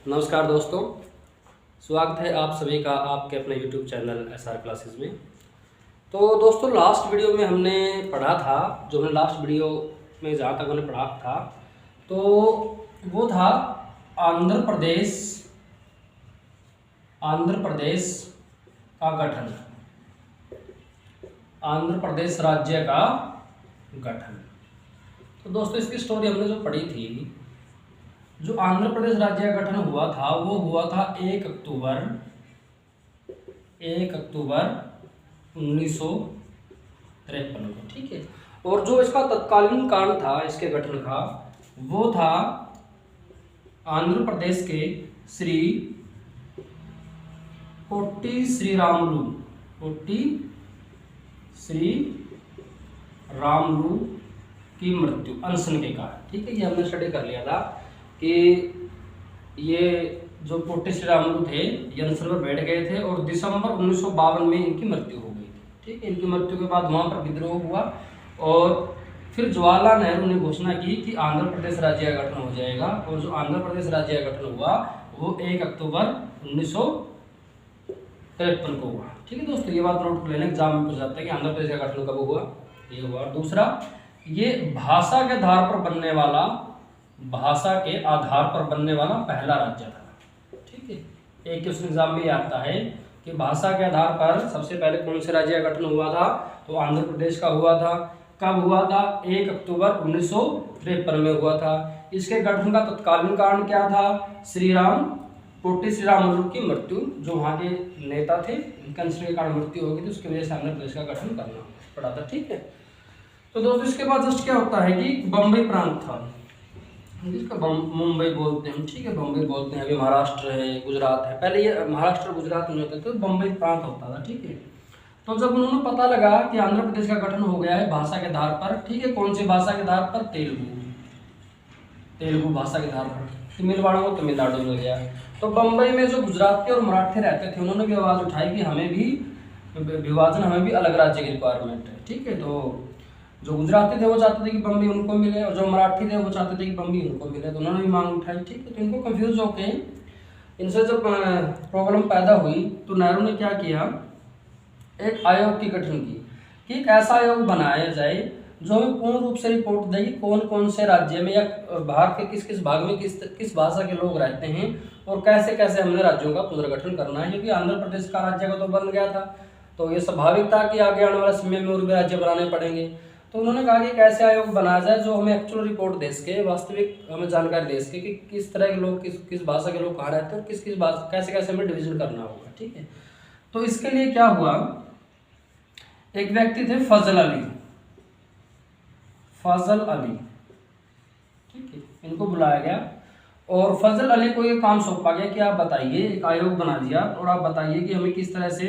नमस्कार दोस्तों, स्वागत है आप सभी का आपके अपने YouTube चैनल SR क्लासेस में। तो दोस्तों, लास्ट वीडियो में हमने पढ़ा था, जो हमने लास्ट वीडियो में जहाँ तक हमने पढ़ा था तो वो था आंध्र प्रदेश का गठन, आंध्र प्रदेश राज्य का गठन। तो दोस्तों, इसकी स्टोरी हमने जो पढ़ी थी, जो आंध्र प्रदेश राज्य का गठन हुआ था वो हुआ था 1 अक्टूबर 1953 को। ठीक है। और जो इसका तत्कालीन कारण था इसके गठन का, वो था आंध्र प्रदेश के श्री पोट्टी श्री रामुलु की मृत्यु अनशन के कारण। ठीक है, ये हमने स्टडी कर लिया था कि ये जो पोट्टी श्री रामुलु थे ये अनशन पर बैठ गए थे और दिसंबर 1952 में इनकी मृत्यु हो गई थी। ठीक है, इनकी मृत्यु के बाद वहाँ पर विद्रोह हुआ और फिर जवाहरलाल नेहरू ने घोषणा की कि आंध्र प्रदेश राज्य का गठन हो जाएगा। और जो आंध्र प्रदेश राज्य का गठन हुआ वो 1 अक्टूबर 1953 को हुआ। ठीक है दोस्तों, ये बात नोट कर लेना, एग्जाम में पूछ जाता है कि आंध्र प्रदेश का गठन कब हुआ। ये हुआ। दूसरा, ये भाषा के आधार पर बनने वाला पहला राज्य था। ठीक है, एक क्वेश्चन एग्जाम में आता है कि भाषा के आधार पर सबसे पहले कौन से राज्य का गठन हुआ था, तो आंध्र प्रदेश का हुआ था। कब हुआ था? 1 अक्टूबर 1953 में हुआ था। इसके गठन का तत्कालीन कारण क्या था? पोट्टी श्री रामुलु की मृत्यु, जो वहाँ के नेता थे, कैंसर के कारण मृत्यु हो गई थी, उसकी वजह से आंध्र प्रदेश का गठन करना पड़ा था। ठीक है, तो दोस्तों इसके बाद जस्ट क्या होता है कि बम्बई प्रांत था, जिसका मुंबई बोलते हैं। ठीक है, बम्बई बोलते हैं। अभी महाराष्ट्र है, गुजरात है। पहले ये महाराष्ट्र गुजरात नहीं होते थे, तो बम्बई प्रांत होता था। ठीक है, तो जब उन्होंने पता लगा कि आंध्र प्रदेश का गठन हो गया है भाषा के आधार पर, ठीक है, कौन सी भाषा के आधार पर? तेलुगु भाषा के आधार पर। तमिलनाडु को तमिलनाडु मिल गया। तो बम्बई में जो गुजराती और मराठी रहते थे उन्होंने भी आवाज़ उठाई कि हमें भी अलग राज्य की रिक्वायरमेंट है। ठीक है, तो जो गुजराती थे वो चाहते थे कि बम्बई उनको मिले और जो मराठी थे वो चाहते थे कि बम्बई उनको मिले, तो उन्होंने भी मांग उठाई। ठीक है, तो इनको कंफ्यूज होके इनसे जब प्रॉब्लम पैदा हुई तो नेहरू ने क्या किया, एक आयोग की गठन की कि एक ऐसा आयोग बनाया जाए जो हमें पूर्ण रूप से रिपोर्ट दे कि कौन कौन से राज्य में या भारत के किस किस भाग में किस भाषा के लोग रहते हैं और कैसे कैसे हमने राज्यों का पुनर्गठन करना है। क्योंकि आंध्र प्रदेश का राज्य का तो बन गया था, तो ये स्वाभाविक था कि आगे आने वाले समय में और भी राज्य बनाने पड़ेंगे। तो उन्होंने कहा कि एक ऐसे आयोग बनाया जाए जो हमें एक्चुअल रिपोर्ट दे सके, वास्तविक हमें जानकारी दे सके कि किस तरह के लोग किस भाषा के लोग कहाँ रहते हैं और किस भाषा कैसे कैसे हमें डिवीजन करना होगा। ठीक है, तो इसके लिए क्या हुआ, एक व्यक्ति थे फजल अली। ठीक है, इनको बुलाया गया और फजल अली को ये काम सौंपा गया कि आप बताइए, एक आयोग बना दिया और आप बताइए कि हमें किस तरह से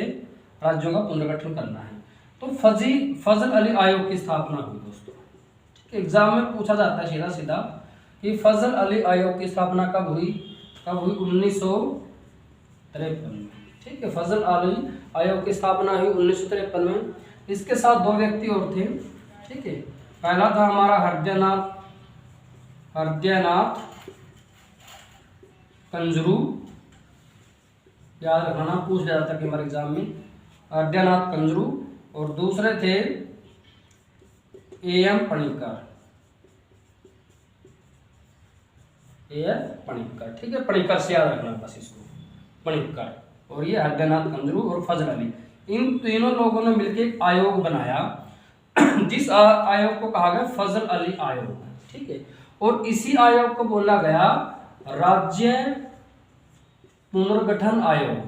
राज्यों का पुनर्गठन करना है। तो फजल अली आयोग की स्थापना हुई दोस्तों। ठीक है, एग्जाम में पूछा जाता है सीधा सीधा कि फजल अली आयोग की स्थापना कब हुई? 1953 में। ठीक है, फजल अली आयोग की स्थापना हुई 1953 में। इसके साथ दो व्यक्ति और थे। ठीक है, पहला था हमारा हृदयनाथ कंजरू, याद रखना, पूछ लिया जाता है हमारे एग्जाम में, हृदयनाथ कंजरू। और दूसरे थे A.M. पणिक्कर। ठीक है, पणिक्कर से याद रखना बस इसको, पणिक्कर। और ये हृदयनाथ कंजरू और फजल अली, इन तीनों लोगों ने मिलकर एक आयोग बनाया जिस आयोग को कहा गया फजल अली आयोग। ठीक है, और इसी आयोग को बोला गया राज्य पुनर्गठन आयोग।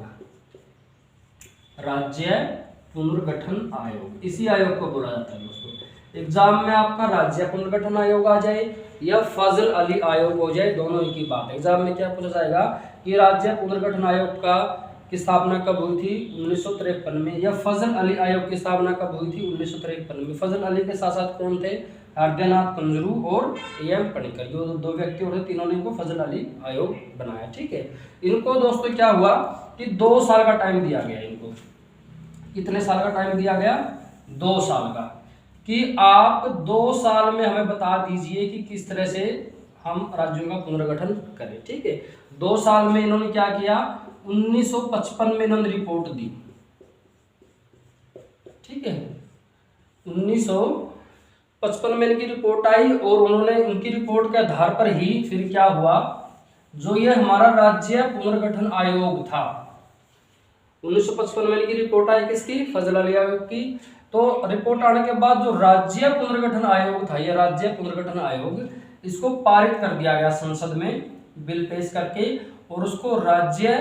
इसी आयोग को बोला जाता है दोस्तों। एग्जाम में आपका राज्य पुनर्गठन आयोग आ जाए या फजल अली आयोग हो जाए, दोनों एक ही बात है। एग्जाम में क्या पूछा जाएगा कि राज्य पुनर्गठन आयोग की स्थापना कब हुई थी? 1953 में। या फजल अली आयोग की स्थापना कब हुई थी? 1953 में। फजल अली के साथ साथ कौन थे? हृदयनाथ कंजरू और A.M. पणिक्कर, ये दो व्यक्ति और तीनों ने इनको फजल अली आयोग बनाया। ठीक है, इनको दोस्तों क्या हुआ कि 2 साल का टाइम दिया गया इनको। कितने साल का टाइम दिया गया? 2 साल का, कि आप 2 साल में हमें बता दीजिए कि किस तरह से हम राज्यों का पुनर्गठन करें। ठीक है, 2 साल में इन्होंने क्या किया, 1955 में इन्होंने रिपोर्ट दी, ठीक है। 1955 में इनकी रिपोर्ट आई और उन्होंने उनकी रिपोर्ट के आधार पर ही फिर क्या हुआ, जो ये हमारा राज्य पुनर्गठन आयोग था, 1955 में इनकी रिपोर्ट आई किसकी, फजल अली आयोग की। तो रिपोर्ट आने के बाद जो राज्य पुनर्गठन आयोग था, ये राज्य पुनर्गठन आयोग, इसको पारित कर दिया गया संसद में बिल पेश करके, और उसको राज्य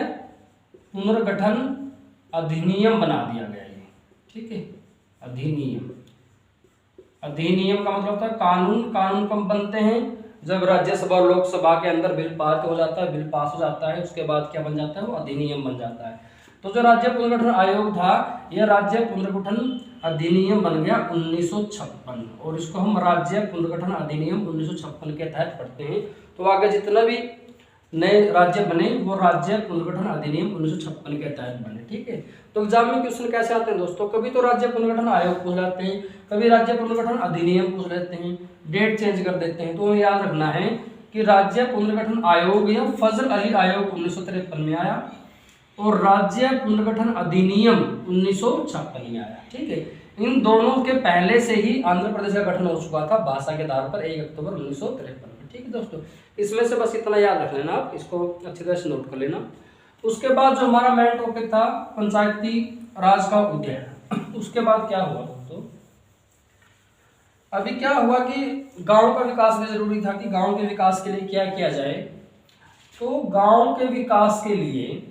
पुनर्गठन अधिनियम बना दिया गया ये, ठीक है। अधिनियम, अधिनियम का मतलब था कानून। कानून कब बनते हैं, जब राज्यसभा और लोकसभा के अंदर बिल पारित हो जाता है, बिल पास हो जाता है, उसके बाद क्या बन जाता है, वो अधिनियम बन जाता है। तो जो राज्य पुनर्गठन आयोग था, यह राज्य पुनर्गठन अधिनियम बन गया 1956, और इसको हम राज्य पुनर्गठन अधिनियम 1956 के तहत पढ़ते हैं। तो आगे जितना भी नए राज्य बने वो राज्य पुनर्गठन अधिनियम 1956 के तहत बने, ठीक है। तो एग्जाम में क्वेश्चन कैसे आते हैं दोस्तों, कभी तो राज्य पुनर्गठन आयोग पूछ लेते हैं, कभी राज्य पुनर्गठन अधिनियम पूछ लेते हैं, डेट चेंज कर देते हैं। तो हमें याद रखना है कि राज्य पुनर्गठन आयोग या फजल अली आयोग 1953 में आया, और राज्य पुनर्गठन अधिनियम 1956 में आया, ठीक है। इन दोनों के पहले से ही आंध्र प्रदेश का गठन हो चुका था भाषा के आधार पर 1 अक्टूबर 1953 में, ठीक है दोस्तों। इसमें से बस इतना याद रख लेना, आप इसको अच्छी तरह से नोट कर लेना। उसके बाद जो हमारा मेन टॉपिक था पंचायती राज का उदय, उसके बाद क्या हुआ दोस्तों, अभी क्या हुआ कि गांव का विकास भी जरूरी था कि गांव के विकास के लिए क्या किया जाए। तो गांव के विकास के लिए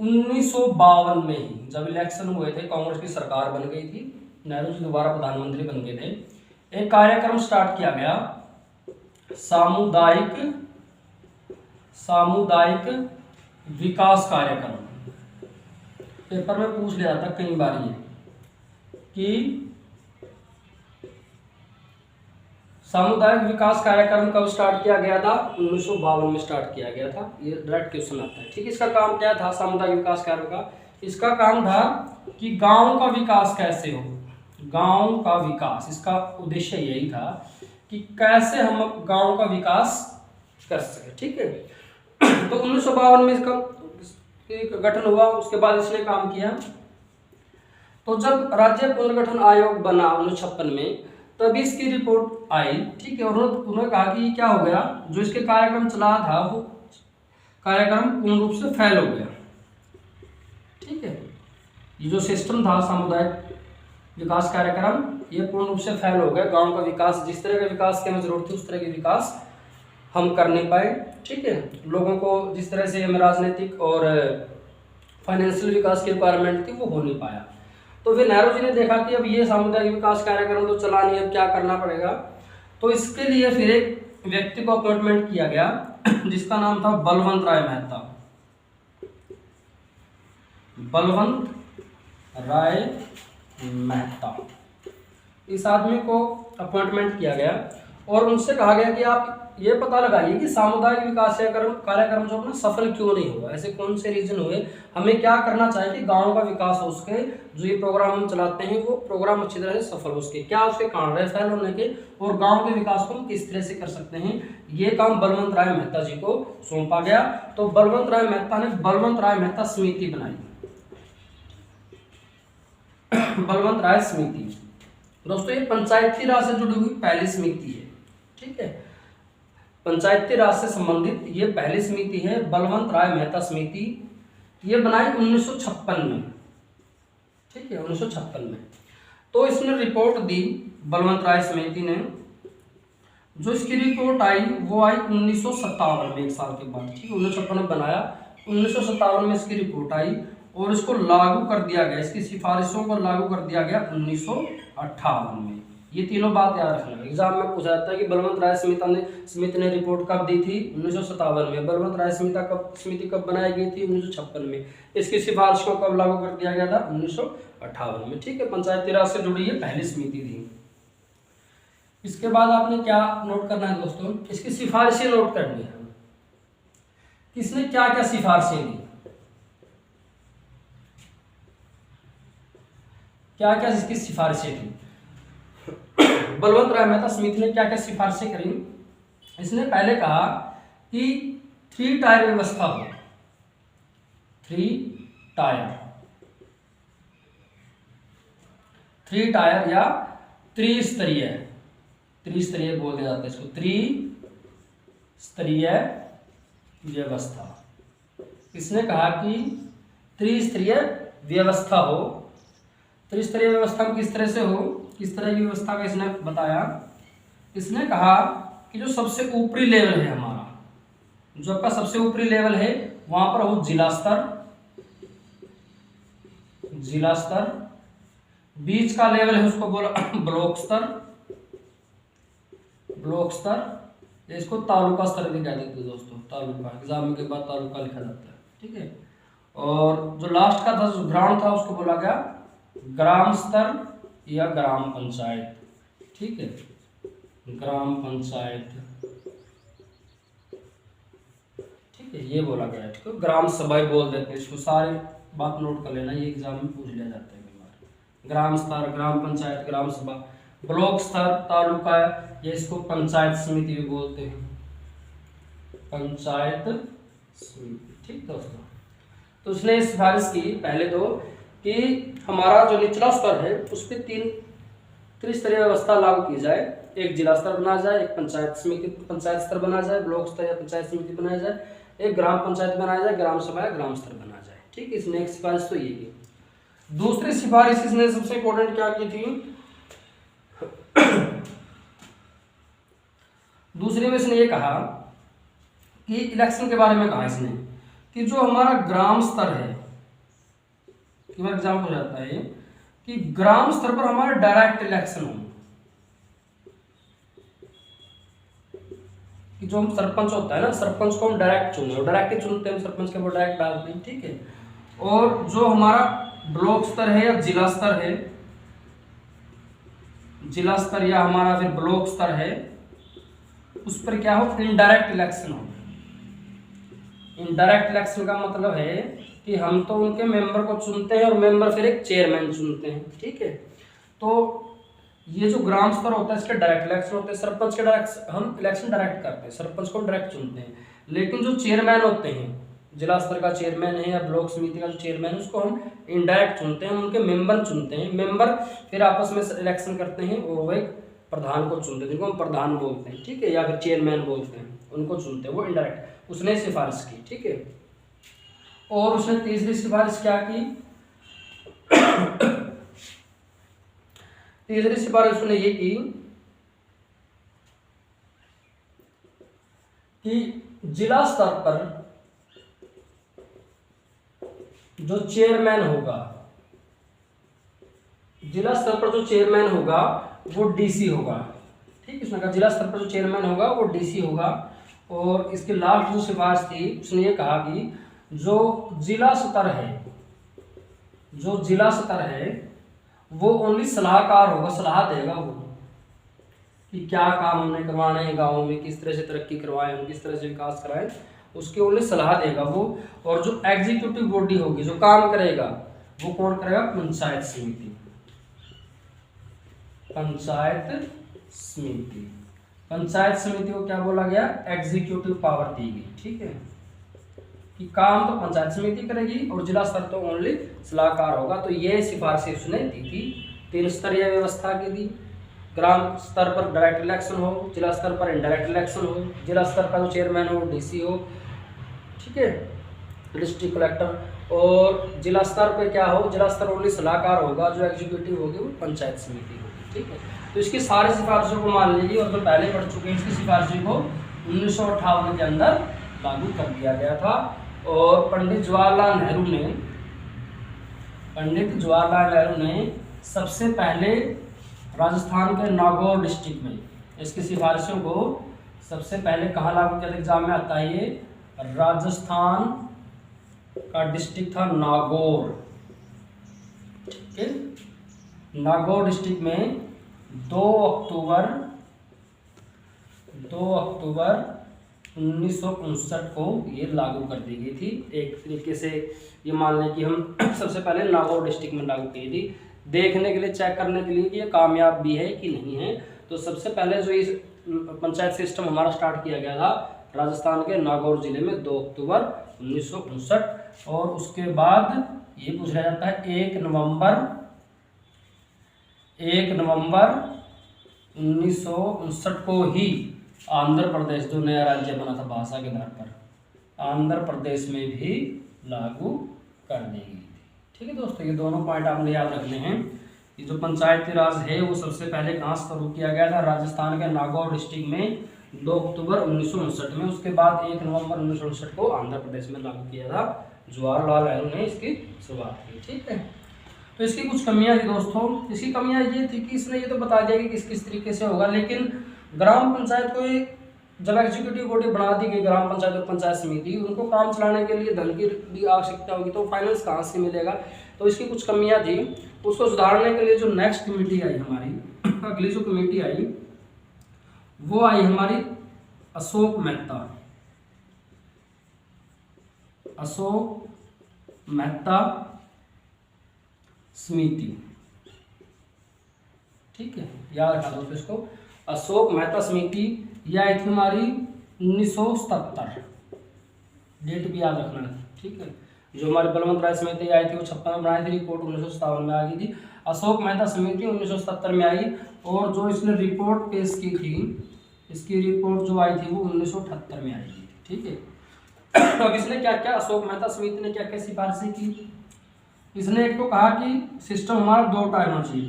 1952 में ही जब इलेक्शन हुए थे, कांग्रेस की सरकार बन गई थी, नेहरू जी दोबारा प्रधानमंत्री बन गए थे, एक कार्यक्रम स्टार्ट किया गया, सामुदायिक विकास कार्यक्रम। पेपर में पूछ लिया था कई बार ये कि सामुदायिक विकास कार्यक्रम कब स्टार्ट किया गया था, 1952 में स्टार्ट किया गया था। ये डायरेक्ट क्वेश्चन आता है, ठीक है। इसका काम क्या था सामुदायिक विकास कार्यक्रम का, इसका काम था कि गांव का विकास कैसे हो, गांव का विकास, इसका उद्देश्य यही था कि कैसे हम गांव का विकास कर सके, ठीक है। तो 1952 में इसका गठन हुआ, उसके बाद इसने काम किया। तो जब राज्य पुनर्गठन आयोग बना 1956 में, तभी इसकी रिपोर्ट आई, ठीक है। और उन्होंने कहा कि क्या हो गया, जो इसके कार्यक्रम चला था वो कार्यक्रम पूर्ण रूप से फेल हो गया, ठीक है। ये जो सिस्टम था सामुदायिक विकास कार्यक्रम, ये पूर्ण रूप से फेल हो गया। गांव का विकास, जिस तरह का विकास की हमें जरूरत थी उस तरह की विकास हम कर नहीं पाए, ठीक है। लोगों को जिस तरह से हमें राजनीतिक और फाइनेंशियल विकास की रिक्वायरमेंट थी वो हो नहीं पाया। तो फिर नेहरू जी ने देखा कि अब ये सामुदायिक विकास कार्यक्रम तो चला नहीं, अब क्या करना पड़ेगा। तो इसके लिए फिर एक व्यक्ति को अपॉइंटमेंट किया गया जिसका नाम था बलवंत राय मेहता। बलवंत राय मेहता, इस आदमी को अपॉइंटमेंट किया गया और उनसे कहा गया कि आप ये पता लगाइए कि सामुदायिक विकास कार्यक्रम जो अपना सफल क्यों नहीं हुआ, ऐसे कौन से रीजन हुए, हमें क्या करना चाहिए कि गांव का विकास हो सके, जो ये प्रोग्राम हम चलाते हैं वो प्रोग्राम अच्छी तरह से सफल हो सके, क्या उसके कारण रहे फेल होने के, और गांव के विकास को हम किस तरह से कर सकते हैं। ये काम बलवंत राय मेहता जी को सौंपा गया। तो बलवंत राय मेहता ने बलवंत राय मेहता समिति बनाई, बलवंत राय समिति। दोस्तों ये पंचायती राज से जुड़ी हुई पहली समिति है, ठीक है। पंचायती राज से संबंधित ये पहली समिति है, बलवंत राय मेहता समिति। ये बनाई 1956 में, ठीक है, 1956 में। तो इसने रिपोर्ट दी बलवंत राय समिति ने। जो इसकी रिपोर्ट आई वो आई 1957 में, 1 साल के बाद, ठीक है। 1956 में बनाया, 1957 में इसकी रिपोर्ट आई और इसको लागू कर दिया गया, इसकी सिफारिशों को लागू कर दिया गया 1958 में। ये तीनों बात याद रखना, एग्जाम में पूछा जाता है कि बलवंत राय समिति ने रिपोर्ट कब दी थी, 1957 में। बलवंत राय समिति कब बनाई गई थी, 1956 में। इसकी सिफारिश को कब लागू कर दिया गया था, 1958 में, ठीक है। पंचायती राज से जुड़ी ये पहली समिति थी। इसके बाद आपने क्या नोट करना है दोस्तों, इसकी सिफारिशें नोट करनी है, किसने क्या क्या सिफारिशें दी, क्या क्या इसकी सिफारिशें थी। बलवंत राय मेहता समिति ने क्या क्या सिफारिशें करी। इसने पहले कहा कि 3 टायर व्यवस्था हो, 3 टायर या त्रिस्तरीय बोल दिया जाता है इसको, त्रिस्तरीय व्यवस्था। इसने कहा कि त्रिस्तरीय व्यवस्था हो। त्रिस्तरीय व्यवस्था में किस तरह से हो, किस तरह की व्यवस्था का इसने बताया। इसने कहा कि जो सबसे ऊपरी लेवल है हमारा, जो आपका सबसे ऊपरी लेवल है वहां पर हो जिला स्तर, बीच का लेवल है उसको बोला ब्लॉक स्तर, इसको तालुका स्तर भी कह देते हैं दोस्तों। तालुका एग्जाम के बाद तालुका लिखा जाता है, ठीक है। और जो लास्ट का था, जो ग्राउंड था, उसको बोला गया ग्राम स्तर या ग्राम पंचायत, ठीक है, ग्राम पंचायत, ठीक है, ये बोला गया है। तो ग्राम सभा बोल देते हैं इसको, सारी बात नोट कर लेना, ये एग्जाम में पूछ लिया जाता है कई बार। ग्राम स्तर, ग्राम पंचायत, ग्राम सभा, ब्लॉक स्तर, तालुका, ये इसको पंचायत समिति भी बोलते हैं, पंचायत समिति, ठीक दोस्तों। तो उसने सिफारिश की पहले तो कि हमारा जो निचला स्तर है उस पर 3 त्रिस्तरीय व्यवस्था लागू की जाए। एक जिला स्तर बनाया जाए, एक पंचायत स्तर बनाया जाए, ब्लॉक स्तर या पंचायत समिति बनाया जाए, एक ग्राम पंचायत बनाया जाए, ग्राम सभा या ग्राम स्तर बनाया जाए, ठीक है। इसने एक सिफारिश तो ये की। दूसरी सिफारिश इसने सबसे इंपॉर्टेंट क्या की थी, दूसरे में इसने ये कहा कि इलेक्शन के बारे में कहा इसने कि जो हमारा ग्राम स्तर है, एग्जाम हो जाता है कि ग्राम स्तर पर हमारे डायरेक्ट इलेक्शन हो, कि जो हम सरपंच होता है ना, सरपंच को हम डायरेक्ट चुने, डायरेक्ट ही चुनते हैं सरपंच के, वो डायरेक्ट डालते हैं, ठीक है। और जो हमारा ब्लॉक स्तर है या जिला स्तर है, जिला स्तर या हमारा फिर ब्लॉक स्तर है, उस पर क्या हो, इनडायरेक्ट इलेक्शन हो। इनडायरेक्ट इलेक्शन का मतलब है कि हम तो उनके मेंबर को चुनते हैं और मेंबर फिर एक चेयरमैन चुनते हैं, ठीक है। तो ये जो ग्राम स्तर होता है इसके डायरेक्ट इलेक्शन होते हैं, सरपंच के डायरेक्ट हम इलेक्शन डायरेक्ट करते हैं, सरपंच को डायरेक्ट चुनते हैं। लेकिन जो चेयरमैन होते हैं, जिला स्तर का चेयरमैन है या ब्लॉक समिति का जो चेयरमैन है, उसको हम इनडायरेक्ट चुनते हैं, हम उनके मेंबर चुनते हैं। मेंबर फिर आपस में इलेक्शन करते हैं और वो एक प्रधान को चुनते हैं, जिनको हम प्रधान बोलते हैं, ठीक है, या फिर चेयरमैन बोलते हैं, उनको चुनते हैं, वो इनडायरेक्ट। उसने सिफारिश की, ठीक है। और उसने तीसरी सिफारिश क्या की, तीसरी सिफारिश उसने ये की कि जिला स्तर पर जो चेयरमैन होगा, जिला स्तर पर जो चेयरमैन होगा वो डीसी होगा, ठीक है। उसने कहा जिला स्तर पर जो चेयरमैन होगा वो डीसी होगा। और इसके लास्ट जो सिफारिश थी उसने ये कहा कि जो जिला स्तर है, जो जिला स्तर है वो ओनली सलाहकार होगा, सलाह देगा वो कि क्या काम हमने करवाने हैं गाँव में, किस तरह से तरक्की करवाएं हम, किस तरह से विकास कराएं, उसकी ओनली सलाह देगा वो। और जो एग्जीक्यूटिव बॉडी होगी, जो काम करेगा, वो कौन करेगा, पंचायत समिति, पंचायत समिति। पंचायत समिति को क्या बोला गया, एग्जीक्यूटिव पावर दी गई, ठीक है, कि काम तो पंचायत समिति करेगी और जिला स्तर तो ओनली सलाहकार होगा। तो ये सिफारिश उसने दी थी, 3 स्तरीय व्यवस्था की दी। ग्राम स्तर पर डायरेक्ट इलेक्शन हो, जिला स्तर पर इनडायरेक्ट इलेक्शन हो, जिला स्तर का जो चेयरमैन हो डीसी हो, ठीक है, डिस्ट्रिक्ट कलेक्टर। और जिला स्तर पे क्या हो, जिला स्तर ओनली सलाहकार होगा, जो एग्जीक्यूटिव होगी वो पंचायत समिति होगी, ठीक है। तो इसकी सारी सिफारिशों को मान लीजिए, और जो पहले पढ़ चुके हैं इसकी सिफारिशों को 1958 के अंदर लागू कर दिया गया था। और पंडित जवाहरलाल नेहरू ने सबसे पहले राजस्थान के नागौर डिस्ट्रिक्ट में इसकी सिफारिशों को सबसे पहले कहाँ लागू किया था, एग्जाम में आता है ये, राजस्थान का डिस्ट्रिक्ट था नागौर, ठीक है। नागौर डिस्ट्रिक्ट में 2 अक्टूबर 1959 को ये लागू कर दी गई थी। एक तरीके से ये मान लें कि हम सबसे पहले नागौर डिस्ट्रिक्ट में लागू की थी, देखने के लिए, चेक करने के लिए कि ये कामयाब भी है कि नहीं है। तो सबसे पहले जो इस पंचायत सिस्टम हमारा स्टार्ट किया गया था राजस्थान के नागौर जिले में 2 अक्टूबर 1959। और उसके बाद ये पूछा जाता है 1 नवंबर 1959 को ही आंध्र प्रदेश, जो नया राज्य बना था भाषा के आधार पर, आंध्र प्रदेश में भी लागू कर दी गई थी। ठीक है दोस्तों, ये दोनों पॉइंट आपने याद रखने हैं। ये जो पंचायती राज है वो सबसे पहले कहाँ शुरू किया गया था? राजस्थान के नागौर डिस्ट्रिक्ट में 2 अक्टूबर 1959 में। उसके बाद 1 नवंबर 1959 को आंध्र प्रदेश में लागू किया था। जवाहरलाल नेहरू ने इसकी शुरुआत की। ठीक है, तो इसकी कुछ कमियां थी दोस्तों। इसकी कमियां ये थी कि इसने ये तो बता दिया कि किस किस तरीके से होगा, लेकिन ग्राम पंचायत को जब एग्जीक्यूटिव बॉडी बना दी गई, ग्राम पंचायत और पंचायत समिति, उनको काम चलाने के लिए धन की भी आवश्यकता होगी, तो फाइनेंस कहाँ से मिलेगा? तो इसकी कुछ कमियां थी। उसको सुधारने के लिए जो नेक्स्ट कमेटी आई हमारी, अगली जो कमेटी आई वो आई हमारी अशोक मेहता समिति। ठीक है, याद रखना दोस्तों इसको, अशोक मेहता समिति। यह आई थी हमारी 1977, डेट भी याद रखना है। ठीक है, जो हमारी बलवंत राय समिति आई थी वो 56 में बनाई थी, रिपोर्ट 1957 में आ गई थी। अशोक मेहता समिति 1977 में आई, और जो इसने रिपोर्ट पेश की थी, इसकी रिपोर्ट जो आई थी वो 1978 में आई थी। ठीक है, अब इसने क्या क्या, अशोक मेहता समिति ने क्या क्या सिफारिशें की? इसने एक तो कहा कि सिस्टम हमारा 2 टाइप होना चाहिए,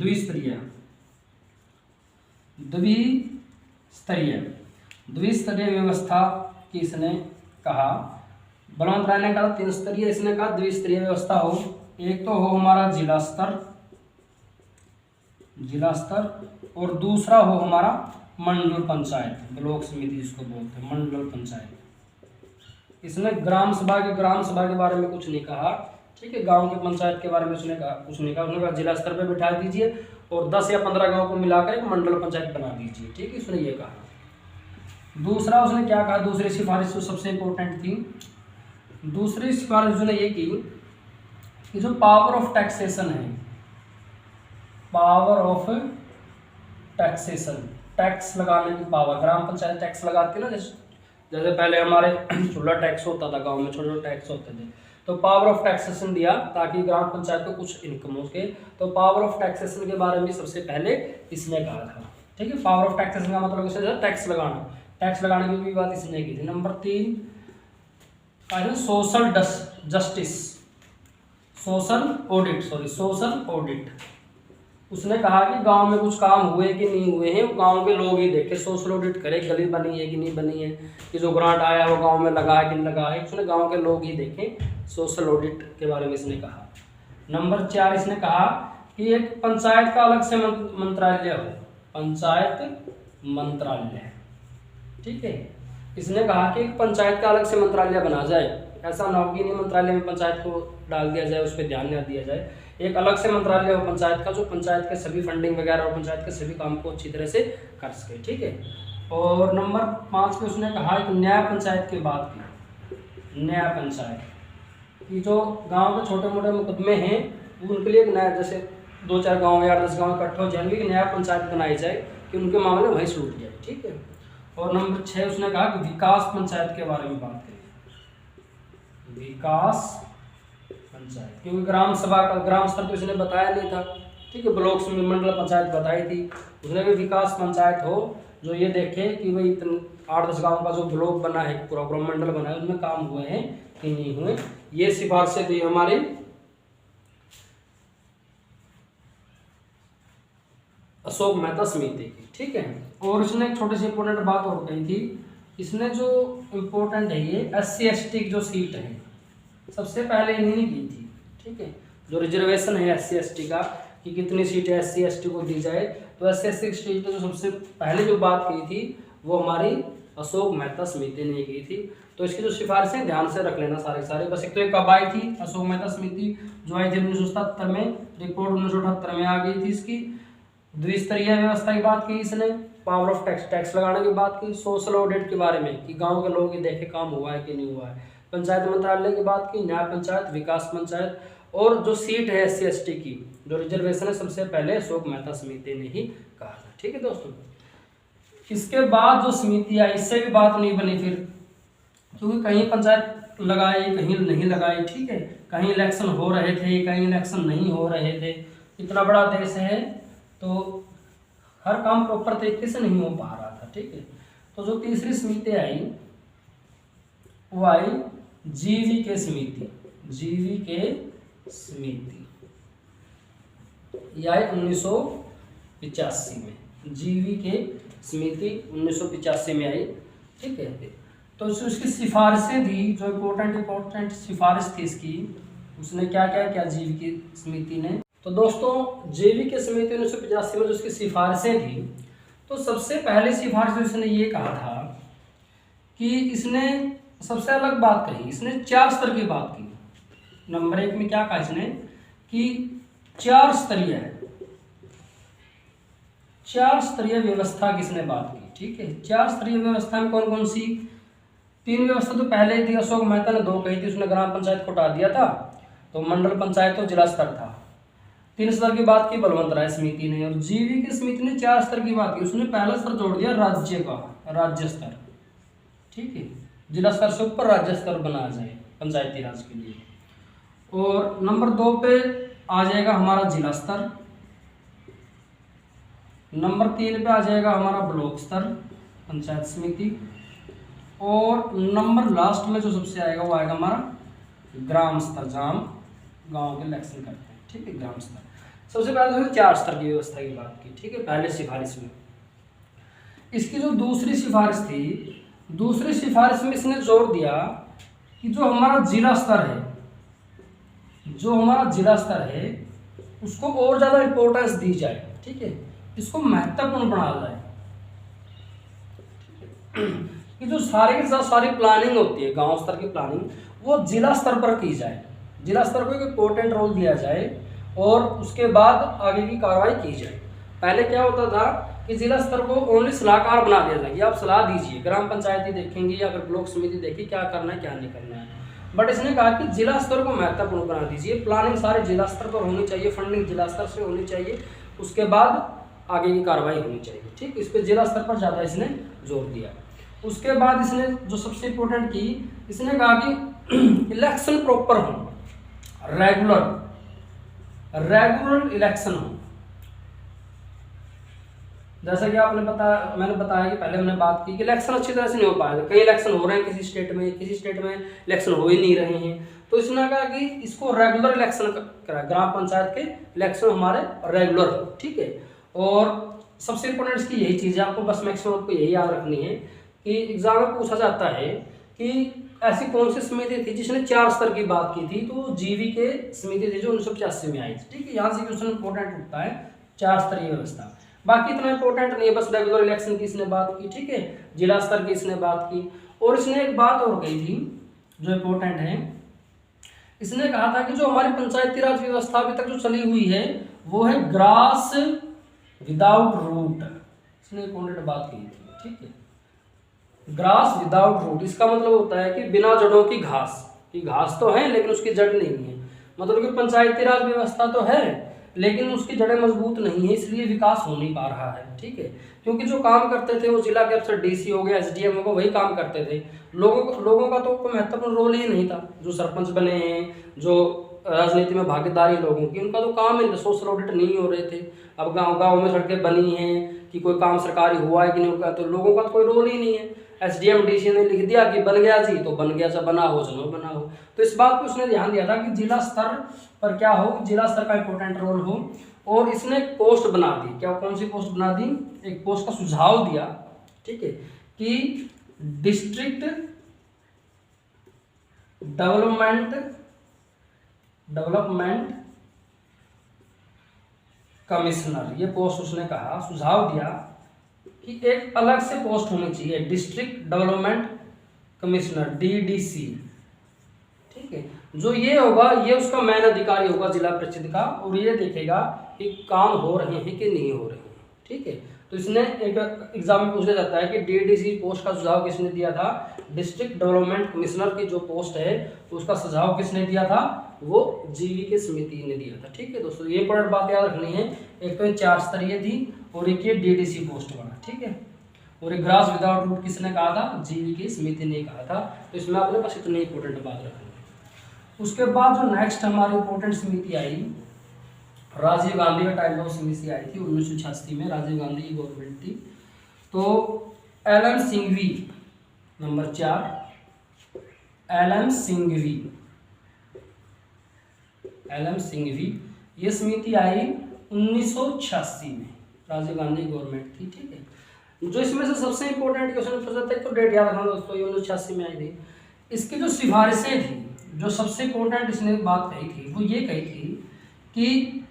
द्विस्तरीय व्यवस्था की इसने कहा। बलवंत राय ने कहा 3 स्तरीय, इसने कहा द्विस्तरीय व्यवस्था हो। एक तो हो हमारा जिला स्तर, और दूसरा हो हमारा मंडल पंचायत, ब्लॉक समिति जिसको बोलते हैं, मंडल पंचायत। इसने ग्राम सभा के बारे में कुछ नहीं कहा। ठीक है, गांव के पंचायत के बारे में उसने कहा कुछ नहीं कहा। उसने कहा जिला स्तर पे बिठा दीजिए और 10 या 15 गांव को मिलाकर एक मंडल पंचायत बना दीजिए। ठीक है, उसने ये कहा। दूसरा उसने क्या कहा, दूसरी सिफारिश जो सबसे इम्पोर्टेंट थी, दूसरी सिफारिश उसने ये की कि जो पावर ऑफ टैक्सेशन है, टैक्स लगाने की पावर, ग्राम पंचायत टैक्स लगाती है ना, जैसे पहले हमारे चूल्हा टैक्स होता था गांव में, छोटे छोटे टैक्स होते थे, तो पावर ऑफ टैक्सेशन दिया ताकि ग्राम पंचायत को कुछ इनकम हो सके। तो पावर ऑफ टैक्सेशन के बारे में सबसे पहले इसने कहा था। ठीक है, पावर ऑफ टैक्सेशन का मतलब इसे टैक्स लगाने की भी बात इसने की थी। Number 3 social audit. उसने कहा कि गांव में कुछ काम हुए कि नहीं हुए हैं, गांव के लोग ही देखे, सोशल ऑडिट करे, गली बनी है कि नहीं बनी है, कि जो ग्रांट आया वो गांव में लगा है कि नहीं लगा है, उसने गांव के लोग ही देखें, सोशल ऑडिट के बारे में इसने कहा। नंबर 4 इसने कहा कि एक पंचायत का अलग से मंत्रालय हो, पंचायत मंत्रालय। ठीक है, इसने कहा कि एक पंचायत का अलग से मंत्रालय बना जाए, ऐसा ना हो कि नहीं मंत्रालय में पंचायत को डाल दिया जाए, उस पर ध्यान न दिया जाए। एक अलग से मंत्रालय हो पंचायत का, जो पंचायत के सभी फंडिंग वगैरह और पंचायत के सभी काम को अच्छी तरह से कर सके। ठीक है, और नंबर 5 पे उसने कहा कि न्याय पंचायत की बात की। न्याय पंचायत की जो गांव के छोटे मोटे मुकदमे हैं उनके लिए न्याय, जैसे 2-4 गाँव या 10 गाँव इकट्ठे हो जाएंगे कि न्याय पंचायत बनाई जाए कि उनके मामले वहीं छूट जाए। ठीक है, और नंबर 6 उसने कहा कि विकास पंचायत के बारे में बात करें, विकास पंचायत, क्योंकि ग्राम स्तर तो इसने बताया नहीं था। ठीक है, ब्लॉक में मंडल पंचायत बताई थी, उसने भी विकास पंचायत हो जो ये देखे कि भाई 8-10 गाँव का जो ब्लॉक बना है, पूरा मंडल बना है, उनमें काम हुए हैं कि नहीं हुए। ये सिफारिशें थी हमारी अशोक मेहता समिति की। ठीक है, और इसने एक छोटी सी इंपॉर्टेंट बात और कही थी, इसने जो इम्पोर्टेंट है ये SC/ST की जो सीट है सबसे पहले इन्हीं की थी। ठीक है, जो रिजर्वेशन है SC/ST का कि कितनी सीटें SC/ST को दी जाए, तो SC/ST सीट जो सबसे पहले जो बात की थी वो हमारी अशोक मेहता समिति ने की थी। तो इसकी जो सिफारिशें ध्यान से रख लेना सारे। बस एक तो एक कब आई थी, अशोक मेहता समिति जो आई थी 1977 में, रिपोर्ट 1978 में आ गई थी। इसकी द्विस्तरीय व्यवस्था की बात की इसने, पावर ऑफ टैक्स लगाने की बात की, सोशल ऑडिट के बारे में कि गांव के लोग ये देखे काम हुआ है कि नहीं हुआ है, पंचायत मंत्रालय की बात की, न्याय पंचायत, विकास पंचायत, और जो सीट है SC/ST की जो रिजर्वेशन है सबसे पहले अशोक मेहता समिति ने ही कहा था। ठीक है दोस्तों, इसके बाद जो समिति आई इससे भी बात नहीं बनी, फिर क्योंकि कहीं पंचायत लगाई, कहीं नहीं लगाई, ठीक है, कहीं इलेक्शन हो रहे थे, कहीं इलेक्शन नहीं हो रहे थे। इतना बड़ा देश है तो हर काम प्रॉपर तरीके से नहीं हो पा रहा था, ठीक है। तो जो तीसरी समिति आई वो आई GVK समिति, GVK समिति, यह आई 1985 में, GVK समिति 1985 में आई, ठीक है। तो उसकी सिफारिशें दी, जो इम्पोर्टेंट सिफारिश थी इसकी, उसने क्या क्या किया GVK समिति ने। तो दोस्तों GVK समिति 1985 में जो उसकी सिफारिशें थी, तो सबसे पहली सिफारिश उसने ये कहा था कि इसने सबसे अलग बात कही, इसने 4 स्तर की बात की। नंबर 1 में क्या कहा इसने कि 4 स्तरीय व्यवस्था की इसने बात की, ठीक है। 4 स्तरीय व्यवस्था में कौन कौन सी? 3 व्यवस्था तो पहले ही थी, अशोक मेहता ने 2 कही थी, उसने ग्राम पंचायत को हटा दिया था, तो मंडल पंचायत तो जिला स्तर था। 3 स्तर की बात की बलवंत राय समिति ने, और GVK समिति ने 4 स्तर की बात की। उसने पहला स्तर जोड़ दिया राज्य का, राज्य स्तर, ठीक है, जिला स्तर से ऊपर राज्य स्तर बनाया जाए पंचायती राज के लिए। और नंबर 2 पे आ जाएगा हमारा जिला स्तर, नंबर 3 पे आ जाएगा हमारा ब्लॉक स्तर पंचायत समिति, और नंबर लास्ट में जो सबसे आएगा वो आएगा हमारा ग्राम स्तर, जहाँ गाँव के इलेक्शन करते हैं, ठीक है, ग्राम स्तर। सबसे पहले तो 4 स्तर की व्यवस्था की बात की, ठीक है, पहले सिफारिश में। इसकी जो दूसरी सिफारिश थी, दूसरी सिफारिश में इसने जोर दिया कि जो हमारा जिला स्तर है, जो हमारा जिला स्तर है उसको और ज़्यादा इम्पोर्टेंस दी जाए, ठीक है, इसको महत्वपूर्ण बनाया जाए, कि जो सारी के साथ सारी प्लानिंग होती है, गांव स्तर की प्लानिंग, वो जिला स्तर पर की जाए, जिला स्तर को एक इम्पोर्टेंट रोल दिया जाए और उसके बाद आगे की कार्रवाई की जाए। पहले क्या होता था कि जिला स्तर को ओनली सलाहकार बना दिया जाए, आप सलाह दीजिए, ग्राम पंचायती देखेंगी या फिर ब्लॉक समिति देखिए क्या करना है क्या नहीं करना है। बट इसने कहा कि जिला स्तर को महत्वपूर्ण बना दीजिए, प्लानिंग सारे जिला स्तर पर होनी चाहिए, फंडिंग जिला स्तर से होनी चाहिए, उसके बाद आगे की कार्रवाई होनी चाहिए, ठीक। इस पर जिला स्तर पर ज़्यादा इसने जोर दिया। उसके बाद इसने जो सबसे इम्पोर्टेंट की, इसने कहा कि इलेक्शन प्रॉपर हो, रेगुलर इलेक्शन हो। जैसा कि मैंने बताया कि पहले हमने बात की कि इलेक्शन अच्छी तरह से नहीं हो पाया, कई इलेक्शन हो रहे हैं किसी स्टेट में इलेक्शन हो ही नहीं रहे हैं। तो इसने कहा कि इसको रेगुलर इलेक्शन करा, ग्राम पंचायत के इलेक्शन हमारे रेगुलर हो, ठीक है। और सबसे इम्पोर्टेंट इसकी यही चीज़ है, आपको बस मैक्सिमम आपको यही याद रखनी है कि एग्जाम में पूछा जाता है कि ऐसी कौन सी समिति थी जिसने 4 स्तर की बात की थी, तो GVK समिति थी जो 1985 में आई थी, ठीक है। यहाँ से क्वेश्चन इंपॉर्टेंट उठता है 4 स्तरीय व्यवस्था। बाकी इतना इंपॉर्टेंट नहीं है, बस रेगुलर इलेक्शन की इसने बात की, ठीक है, जिला स्तर की इसने बात की। और इसने एक बात और कही थी जो इम्पोर्टेंट है, इसने कहा था कि जो हमारी पंचायती राज व्यवस्था अभी तक जो चली हुई है वो है ग्रास विदाउट रूट, इसने इम्पोर्टेंट बात कही थी, ठीक है, ग्रास विदाउट रूट। इसका मतलब होता है कि बिना जड़ों की घास तो है लेकिन उसकी जड़ नहीं है, मतलब कि पंचायती राज व्यवस्था तो है लेकिन उसकी जड़ें मजबूत नहीं है, इसलिए विकास हो नहीं पा रहा है, ठीक है। क्योंकि जो काम करते थे वो जिला के अफसर, DC हो गया, SDM हो गया, वही काम करते थे, लोगों का तो कोई महत्वपूर्ण रोल ही नहीं था। जो सरपंच बने हैं, जो राजनीति में भागीदारी लोगों की, उनका तो काम ही सोशल ऑडिट नहीं हो रहे थे। अब गाँव में सड़कें बनी हैं कि कोई काम सरकारी हुआ है कि नहीं हुआ, तो लोगों का तो कोई रोल ही नहीं है। SDM DC ने लिख दिया कि बन गया जी, तो बन गया, जब बना हो चलो बना हो। तो इस बात को उसने ध्यान दिया था कि जिला स्तर पर क्या हो, जिला स्तर का इंपॉर्टेंट रोल हो। और इसने एक पोस्ट बना दी, क्या कौन सी पोस्ट बना दी, एक पोस्ट का सुझाव दिया, ठीक है, कि डिस्ट्रिक्ट डेवलपमेंट कमिश्नर, ये पोस्ट उसने कहा, सुझाव दिया कि एक अलग से पोस्ट होनी चाहिए, डिस्ट्रिक्ट डेवलपमेंट कमिश्नर, DDC, ठीक है। जो ये होगा, ये उसका मेन अधिकारी होगा जिला परिषद का, और ये देखेगा कि काम हो रहे हैं कि नहीं हो रहे हैं, ठीक है। तो इसने एक एग्जाम में पूछा जाता है कि DDC पोस्ट का सुझाव किसने दिया था, डिस्ट्रिक्ट डेवलपमेंट कमिश्नर की जो पोस्ट है उसका सुझाव किसने दिया था, वो GVK समिति ने दिया था, ठीक है दोस्तों। ये इंपॉर्टेंट बात याद रखनी है, एक तो 4 स्तरीय थी और एक ये DDC पोस्ट वाला, ठीक है। और एक ग्रास विदाउट रूट किसने कहा था? जीवी स्मिथ ने कहा था। तो इसमें अपने पास इतनी इंपॉर्टेंट बात रखनी। उसके बाद जो नेक्स्ट हमारी इंपॉर्टेंट समिति आई, राजीव गांधी का टाइम ऑफ समिति आई थी 1986 में, राजीव गांधी की गवर्नमेंट थी। तो L M Singhvi number 4, L M Singhvi ये समिति आई 1986 में, राजीव गांधी गवर्नमेंट थी। ठीक है, जो इसमें से सबसे इंपॉर्टेंट क्वेश्चन पूछा था, तो डेट याद रखना दोस्तों, ये 1986 में आई थी। इसकी जो सिफारिशें थी, जो सबसे इंपॉर्टेंट इसने बात कही थी, वो ये कही थी कि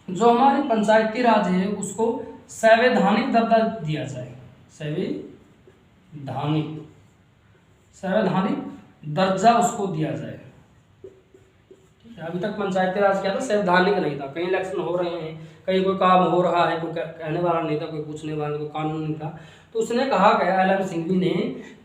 जो हमारी पंचायती राज है उसको संवैधानिक दर्जा दिया जाए, संवैधानिक दर्जा उसको दिया जाए। अभी तक पंचायती राज क्या था? संवैधानिक नहीं था। कहीं इलेक्शन हो रहे हैं, कहीं कोई काम हो रहा है, कोई कहने वाला नहीं था, कोई पूछने वाला, कोई कानून नहीं था। तो उसने कहा गया एल एम सिंघवी ने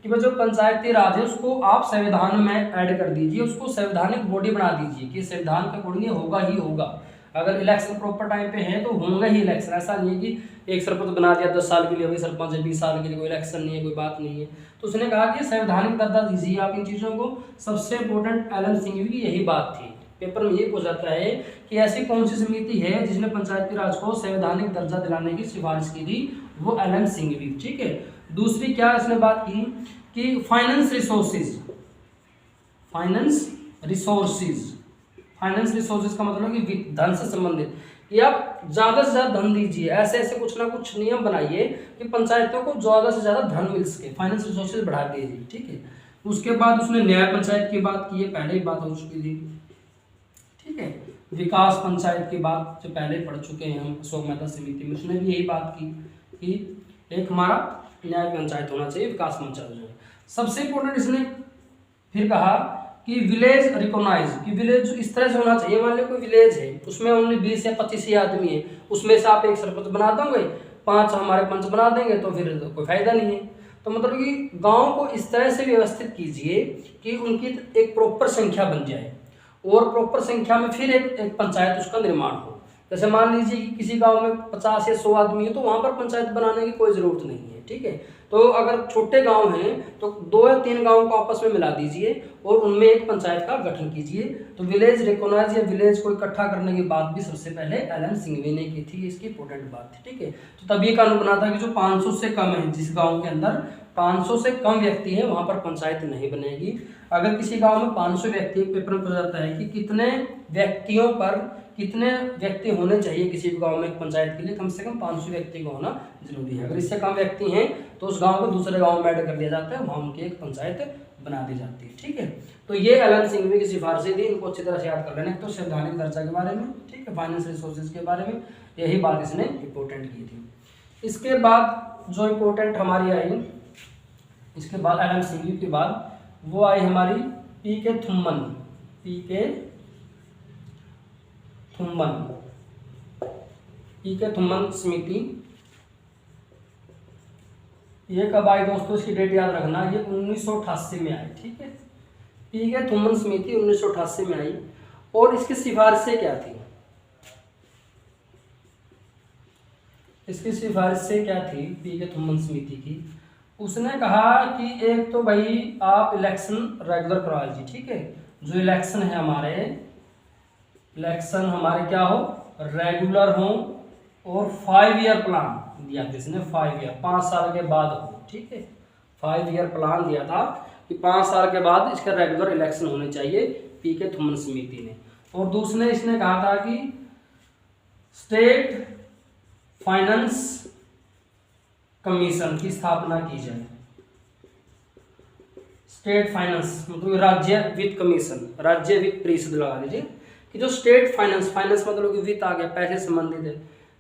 कि भाई जो पंचायती राज है उसको आप संविधान में ऐड कर दीजिए, उसको संवैधानिक बॉडी बना दीजिए कि संविधान के अकॉर्डिंग होगा ही होगा। अगर इलेक्शन प्रॉपर टाइम पे है तो होंगे ही इलेक्शन। ऐसा नहीं है कि एक सरपंच बना दिया 10 साल के लिए, वही सरपंच है 20 साल के लिए, कोई इलेक्शन नहीं है, कोई बात नहीं है। तो उसने कहा कि संवैधानिक दर्जा दीजिए आप इन चीज़ों को। सबसे इंपॉर्टेंट एल एम सिंघवी की यही बात थी। पेपर में ये पूछा जाता है कि ऐसी कौन सी समिति है जिसने पंचायती राज को संवैधानिक दर्जा दिलाने की सिफारिश की थी? वो एल एम सिंघवी। ठीक है, दूसरी क्या इसने बात की कि फाइनेंस रिसोर्सेज का मतलब कि धन से संबंधित, कि आप ज़्यादा से ज़्यादा धन दीजिए। ऐसे ऐसे कुछ ना कुछ नियम बनाइए कि पंचायतों को ज़्यादा से ज़्यादा धन मिल सके, फाइनेंस रिसोर्सेज बढ़ा दीजिए। ठीक है, उसके बाद उसने न्याय पंचायत की बात की है, पहले ही बात हो चुकी थी। ठीक है, विकास पंचायत की बात जो पहले पढ़ चुके हैं हम अशोक मेहता समिति में, उसने भी यही बात की कि एक हमारा न्याय पंचायत होना चाहिए, विकास पंचायत जो है। सबसे इंपॉर्टेंट इसने फिर कहा कि विलेज रिकॉग्नाइज, कि विलेज इस तरह से होना चाहिए। मान लो कोई विलेज है, उसमें ओनली 20 या 25 ही आदमी है, उसमें से आप एक सरपंच बना दोगे, 5 हमारे पंच बना देंगे, तो फिर तो कोई फायदा नहीं है। तो मतलब कि गाँव को इस तरह से व्यवस्थित कीजिए कि उनकी एक प्रॉपर संख्या बन जाए, और प्रॉपर संख्या में फिर एक पंचायत उसका निर्माण हो। जैसे मान लीजिए कि किसी गांव में 50 या 100 आदमी है, तो वहां पर पंचायत बनाने की कोई ज़रूरत नहीं है। ठीक है, तो अगर छोटे गांव हैं तो 2 या 3 गांवों को आपस में मिला दीजिए और उनमें एक पंचायत का गठन कीजिए। तो विलेज रिकॉग्नाइज या विलेज को इकट्ठा करने की बात भी सबसे पहले एल एम सिंघवी ने की थी। इसकी इंपॉर्टेंट बात थी। ठीक है, तो तब ये कानून बना था कि जो 500 से कम है, जिस गाँव के अंदर 500 से कम व्यक्ति है, वहां पर पंचायत नहीं बनेगी। अगर किसी गांव में 500 व्यक्ति, पेपर में पूछा जाता है कि कितने व्यक्ति होने चाहिए किसी भी गांव में एक पंचायत के लिए, कम से कम 500 व्यक्ति का होना जरूरी है। अगर इससे कम व्यक्ति हैं तो उस गांव को दूसरे गांव में ऐड कर दिया जाता है, वहां उनकी एक पंचायत बना दी जाती है। ठीक है, तो ये एल एम सिंघवी की सिफारिशें थी, इनको अच्छी तरह से याद कर लेना। तो संवैधानिक दर्जा के बारे में, ठीक है, फाइनेंस रिसोर्सेज के बारे में, यही बात इसने इंपॉर्टेंट की थी। इसके बाद जो इम्पोर्टेंट हमारी आई, इसके बाद एल एम सिंघवी के बाद वो आई हमारी पी के थुम्मन समिति। ये कब आई दोस्तों? इसकी डेट याद रखना, ये 1988 में आई। ठीक है, पी के थुम्मन समिति 1988 में आई। और इसकी सिफारिशें क्या थी? पी के थुम्मन समिति की? उसने कहा कि एक तो भाई आप इलेक्शन रेगुलर करवा लीजिए। ठीक है, जो इलेक्शन है हमारे, इलेक्शन हमारे क्या हो, रेगुलर हो, और 5 ईयर प्लान दिया था इसने, 5 ईयर, 5 साल के बाद हो। ठीक है, 5 ईयर प्लान दिया था कि 5 साल के बाद इसके रेगुलर इलेक्शन होने चाहिए, पी के थुम्मन समिति ने। और दूसरे इसने कहा था कि स्टेट फाइनेंस कमीशन की स्थापना की जाए। स्टेट फाइनेंस मतलब राज्य वित्त कमीशन, राज्य वित्त परिषद लगा दीजिए, कि जो स्टेट फाइनेंस मतलब कि वित्त आ गया, पैसे संबंधित है,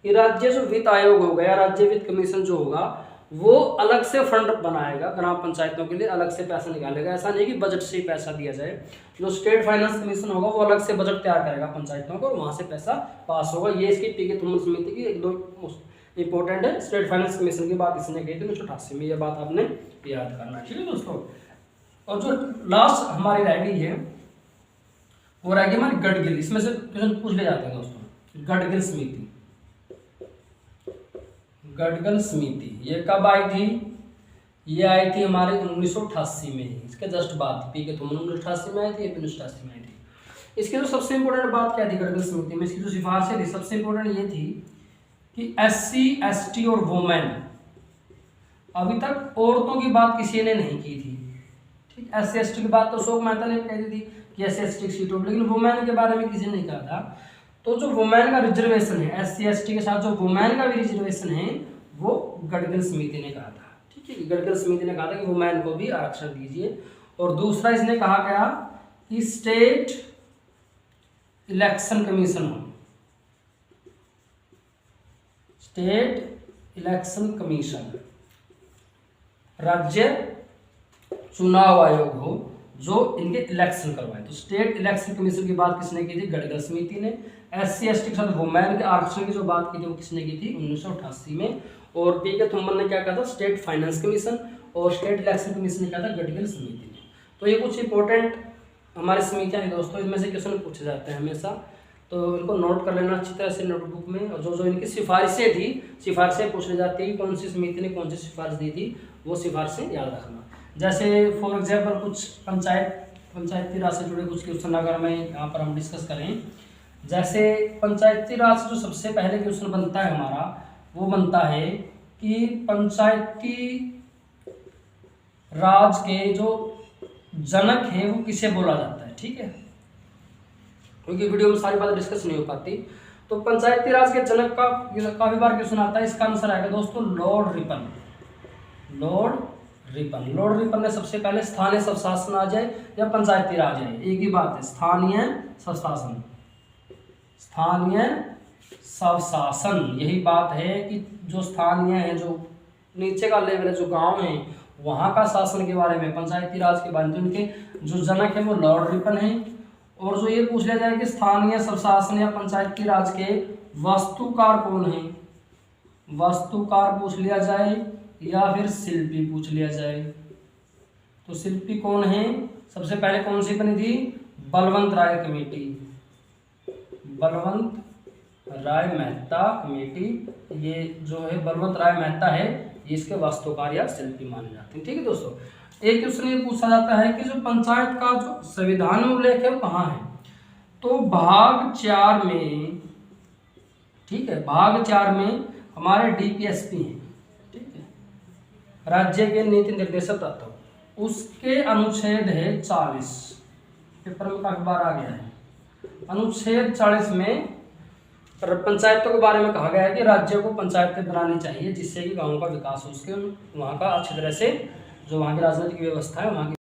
कि राज्य जो वित्त आयोग हो गया, राज्य वित्त कमीशन जो होगा, वो अलग से फंड बनाएगा ग्राम पंचायतों के लिए, अलग से पैसा निकालेगा। ऐसा नहीं कि बजट से ही पैसा दिया जाए। जो स्टेट फाइनेंस कमीशन होगा वो अलग से बजट तैयार करेगा पंचायतों को, और वहाँ से पैसा पास होगा। ये इसकी पी के थुम्मन समिति की 1-2 इंपॉर्टेंट है। स्टेट फाइनेंस कमीशन की बात इसने कही थी 1988 में, ये बात आपने याद करना है। ठीक है दोस्तों, और जो लास्ट हमारी रह गई है वो रह गई हमारी गडगिल। इसमें से क्वेश्चन पूछ ले जाते हैं दोस्तों। गडगिल समिति, ये कब आई थी? ये आई थी हमारे 1988 में ही, इसके जस्ट बाद पी के तुमन 1988 में आई थी, ये भी 1988 में आई थी। इसकी जो सबसे इंपॉर्टेंट बात क्या थी गडकरी समिति में, इसकी जो सिफारिशें थी सबसे इंपॉर्टेंट ये थी कि SC ST और वुमेन, अभी तक औरतों की बात किसी ने नहीं की थी, ठीक। SC ST की बात तो अशोक मेहता ने कही थी कि SC ST की सीट हो, लेकिन वुमेन के बारे में किसी ने नहीं कहा था। तो जो वुमेन का रिजर्वेशन है SC ST के साथ, जो वुमेन का भी रिजर्वेशन है वो गडकरी समिति ने कहा था, ठीक है। गडकरी समिति ने कहा था कि वुमेन को भी आरक्षण दीजिए। और दूसरा इसने कहा गया कि स्टेट इलेक्शन कमीशन हो, स्टेट इलेक्शन कमीशन, राज्य चुनाव आयोग हो जो इनके इलेक्शन करवाए। तो स्टेट इलेक्शन कमीशन की बात किसने की थी, गडकरी समिति ने। SC ST के साथ वुमेन के आरक्षण की जो बात की थी वो किसने की थी, 1988 में। और पी के थुम्मन ने क्या कहा था, स्टेट फाइनेंस कमीशन, और स्टेट इलेक्शन कमीशन ने कहा था गडकरी समिति ने। तो ये कुछ इंपॉर्टेंट हमारी समितियाँ हैं दोस्तों, इनमें से क्वेश्चन पूछे जाते हैं हमेशा, तो इनको नोट कर लेना अच्छी तरह से नोटबुक में। और जो जो इनकी सिफारिशें थी, सिफारिशें पूछ ली जाती है, कौन सी समिति ने कौन सी सिफारिश दी थी, वो सिफारिशें याद रखना। जैसे फॉर एग्जाम्पल कुछ पंचायती राज से जुड़े कुछ क्वेश्चन अगर मैं यहाँ पर हम डिस्कस करें, जैसे पंचायती राज से जो सबसे पहले क्वेश्चन बनता है हमारा, वो बनता है कि पंचायती राज के जो जनक है वो किसे बोला जाता है, ठीक है, क्योंकि वीडियो में सारी बातें डिस्कस नहीं हो पाती। तो पंचायती राज के जनक का काफी बार क्वेश्चन आता है, इसका आंसर आएगा दोस्तों लॉर्ड रिपन। लॉर्ड रिपन ने सबसे पहले स्थानीय स्वशासन आ जाए या पंचायती राज है, एक ही बात है, स्थानीय स्वशासन, स्थानीय स्वशासन, यही बात है कि जो स्थानीय है, जो नीचे का लेवल है, जो गांव है, वहां का शासन के बारे में, पंचायती राज के बारे में, उनके जो जनक है वो लॉर्ड रिपन है। और जो ये पूछ लिया जाए कि स्थानीय स्वशासन या पंचायती राज के वास्तुकार कौन है, वास्तुकार पूछ लिया जाए या फिर शिल्पी पूछ लिया जाए, तो शिल्पी कौन है, सबसे पहले कौन सी बनी थी, बलवंत राय कमेटी, बलवंत राय मेहता कमेटी, ये जो है बलवंत राय मेहता है, ये इसके वास्तुकार या शिल्पी माने जाते हैं, ठीक है दोस्तों। एक क्वेश्चन ये पूछा जाता है कि जो पंचायत का जो संविधान में उल्लेख है वो कहाँ है, तो भाग 4 में, ठीक है, भाग 4 में हमारे DPSP हैं, ठीक है, राज्य के नीति निर्देशक तत्व, उसके अनुच्छेद है 40, पेपर में काफी बार आ गया है। अनुच्छेद 40 में पंचायतों के बारे में कहा गया है कि राज्य को पंचायतें बनानी चाहिए जिससे कि गाँव का विकास हो सके, वहाँ का अच्छी तरह से जो वहाँ की राजनीतिक व्यवस्था है वहाँ की